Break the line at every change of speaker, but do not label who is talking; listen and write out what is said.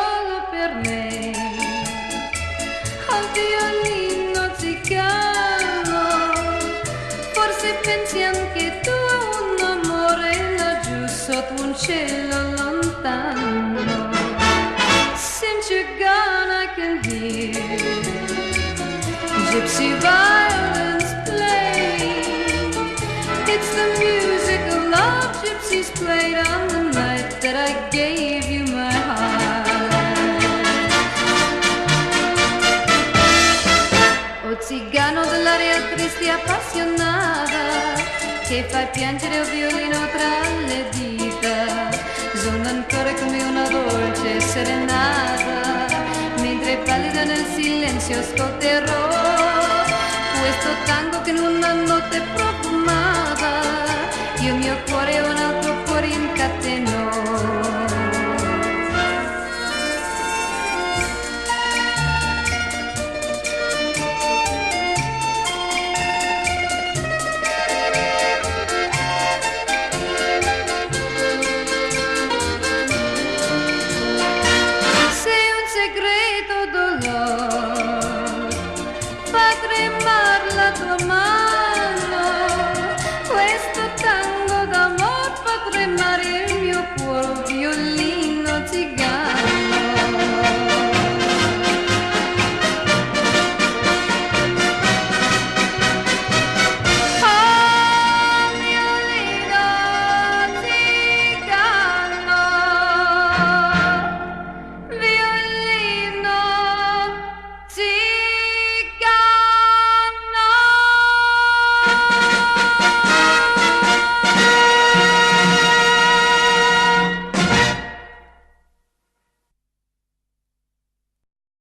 solo per me. Al violino zigano, forse pensi anche tu a un amore laggiù sotto un cielo lontano. Since you're gone I can hear gypsy violins play. It's the music of love gypsies played on the night that I gave you my heart. O zigano dell'aria triste e appassionata, che fai piangere il violino tra le dita, suona ancora come una dolce serenata, mentre pallida nel silenzio ascolterò questo tango che in una notte profonda